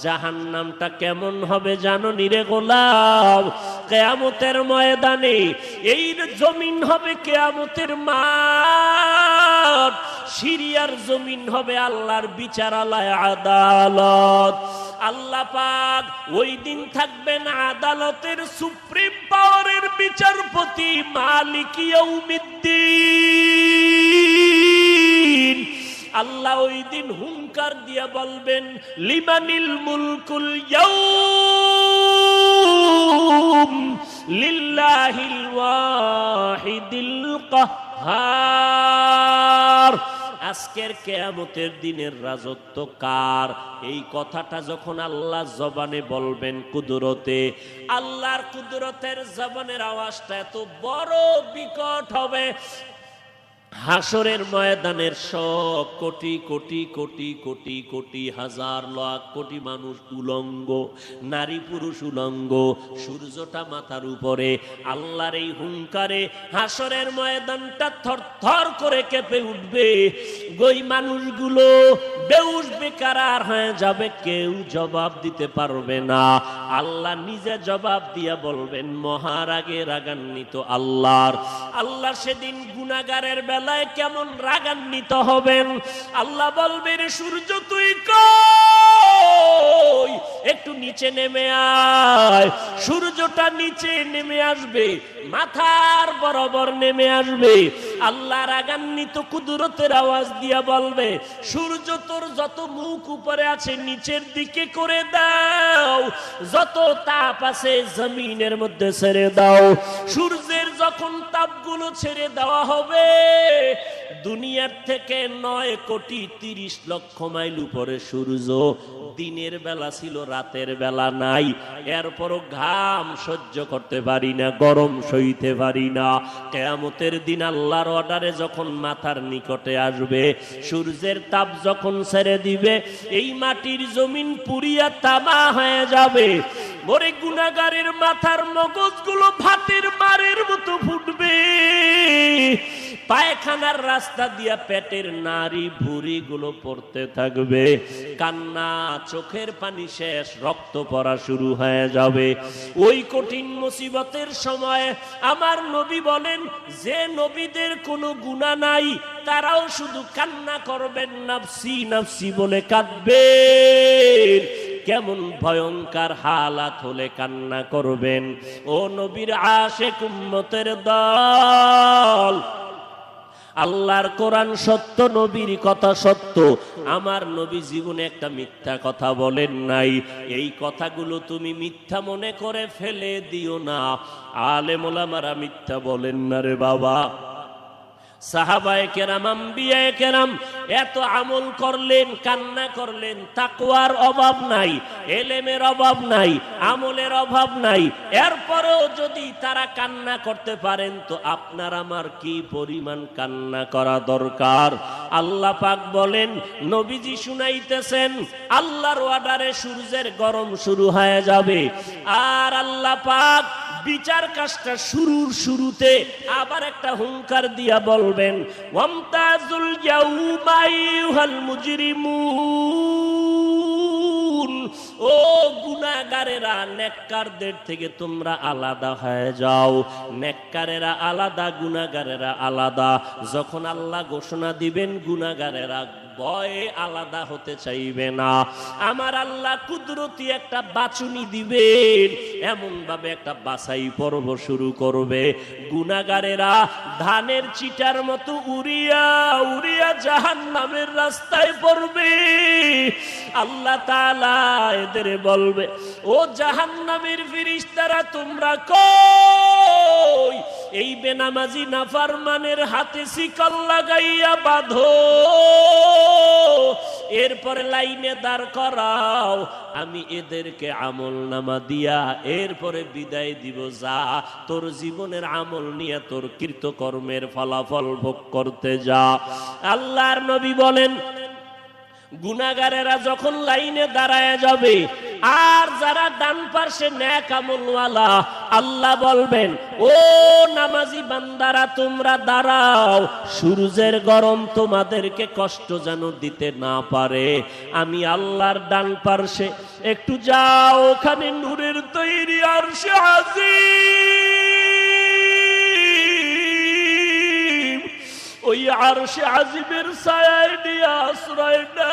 জাহান্নামটা কেমন হবে জানো নিরে গোলাম? কিয়ামতের ময়দানে এই জমিন হবে কিয়ামতের মাঠ, সিরিয়ার জমিন হবে আল্লাহর বিচারালয়, আদালত। আল্লাহ পাক ওই দিন থাকবেন আদালতের সুপ্রিম পাওয়ারের বিচারপতি, মালিক ইয়াউমিদ্দিন। আল্লাহ ওই দিন হুঙ্কার দিয়া বলবেন, লিমানিল মুলকুল ইয়াউম লিল্লাহিল ওয়াহিদিল কাহ্হার। আজকের কিয়ামতের দিনের রাজত্ব কার? এই কথাটা যখন আল্লাহ জবানে বলবেন কুদরতে, আল্লাহর কুদরতের জবানের আওয়াজটা এত বড় বিকট হবে, হাসরের ময়দানের সব কোটি কোটি কোটি কোটি কোটি হাজার লাখ কোটি মানুষ উলঙ্গ, নারী পুরুষ উলঙ্গ, সূর্যটা মাথার উপরে। আল্লাহর এই হুঙ্কারে হাসরের ময়দানটা থরথর করে কেঁপে উঠবে। ওই মানুষগুলো বেহুশ বেকারার হয়ে যাবে, কেউ জবাব দিতে পারবে না। আল্লাহ নিজে জবাব দিয়া বলবেন, মহারাগে রাগান্বিত আল্লাহর। আল্লাহ সেদিন গুনাহগারের বেলায় কেমন রাগান্বিত হবেন। আল্লাহ বলবেন, সূর্য তুই কই? একটু নিচে নেমে আয়। সূর্যটা নিচে নেমে আসবে, মাথার বরাবর নেমে আসবে। আল্লাহ রাগান্বিত কুদরতের আওয়াজ দিয়া বলবে, সূর্য তোর যত মুখ উপরে আছে নিচের দিকে করে দাও, যত তাপ আছে জমিনের মধ্যে ছেড়ে দাও। সূর্যের যখন তাপগুলো ছেড়ে দেওয়া হবে, দুনিয়ার থেকে 9,30,00,000 মাইল উপরে সূর্য। দিনের বেলা ছিল, রাতের বেলা নাই। এরপরও ঘাম সহ্য করতে পারি না, গরম সইতে পারি না। কিয়ামতের দিন আল্লাহর অর্ডারে যখন মাথার নিকটে আসবে, সূর্যের তাপ যখন ছেড়ে দিবে, এই মাটির জমিন পুড়িয়া তামা হয়ে যাবে। ওরে গুনাহগারের মাথার মগজগুলো ভাতের মারের মতো ফুটবে। পায়খানার রাস্তা দিয়া পেটের নারী ভুঁড়ি গুলো পড়তে থাকবে। কান্না, চোখের পানি শেষ, রক্ত পড়া শুরু হয়ে যাবে। ওই কঠিন মুসিবতের সময় আমার নবী বলেন, যে নবীদের কোনো গুনাহ নাই তারাও শুধু কান্না করবেন, নাফসি নাফসি বলে কাঁদবেন। কেমন ভয়ঙ্কর হালাত হলে কান্না করবেন। ও নবীর আশিক উম্মতের দল, আল্লাহর কোরআন সত্য, নবীর কথা সত্য। আমার নবী জীবনে একটা মিথ্যা কথা বলেন নাই। এই কথাগুলো তুমি মিথ্যা মনে করে ফেলে দিও না। আলেম ওলামারা মিথ্যা বলেন না রে বাবা। সাহাবায়ে কেরাম, আম্বিয়ায়ে কেরাম এত আমল করলেন, কান্না করলেন। তাকওয়ার অভাব নাই, এলেমের অভাব নাই, আমলের অভাব নাই। এরপরেও যদি তারা কান্না করতে পারেন, তো আপনার আমার কি পরিমাণ কান্না করা দরকার। আল্লাহ পাক বলেন, নবীজি শুনাইতেছেন, আল্লাহর অর্ডারে সূর্যের গরম শুরু হয়ে যাবে। আর আল্লাহ পাক বিচার কাজটা শুরুর শুরুতে আবার একটা হুঙ্কার দিয়া বলবেন, ওয়ামতাজুল ইয়াউমা আইয়ুহাল মুজরিমুন। ও গুনাহগারেরা, নেককারদের থেকে তোমরা আলাদা হয়ে যাও। নেককারেরা আলাদা, গুনাহগারেরা আলাদা। যখন আল্লাহ ঘোষণা দিবেন, গুনাহগারেরা ভয়ে আলাদা হতে চাইবে না। আমার আল্লাহ কুদরতি একটা বাছুনি দিবেন, এমন ভাবে একটা বাছাই পর্ব শুরু করবে। গুনাহগারেরা ধানের চিটার মতো উড়িয়া উড়িয়া জাহান্নামের রাস্তায় পড়বে। আল্লাহ তাআলা এদের বলবে, ও জাহান্নামের ফেরেশতারা তোমরা কই? এই বেনামাজি নাফরমানের হাতে শিকল লাগাইয়া বাঁধো, এরপরে লাইনে দাঁড় করাও। আমি এদেরকে আমল নামা দিয়া এরপরে বিদায় দিব। যা, তোর জীবনের আমল নিয়ে তোর কৃতকর্মের ফলাফল ভোগ করতে যা। আল্লাহর নবী বলেন, গুনাহগারেরা যখন লাইনে দাঁড়ায় যাবে, আর যারা ডান পার্শ্বে নেক আমলওয়ালা, আল্লাহ বলবেন ও নামাজি বান্দারা তোমরা দাঁড়াও, সূর্যের গরম তোমাদেরকে কষ্ট যেন দিতে না পারে। আমি আল্লাহর ডান পার্শ্বে একটু যাও, ওখানে নূরের তৈরি আরশে আজিম, ওই আরশে আজিমের ছায়ায় নিয়ে আশ্রয় নাও।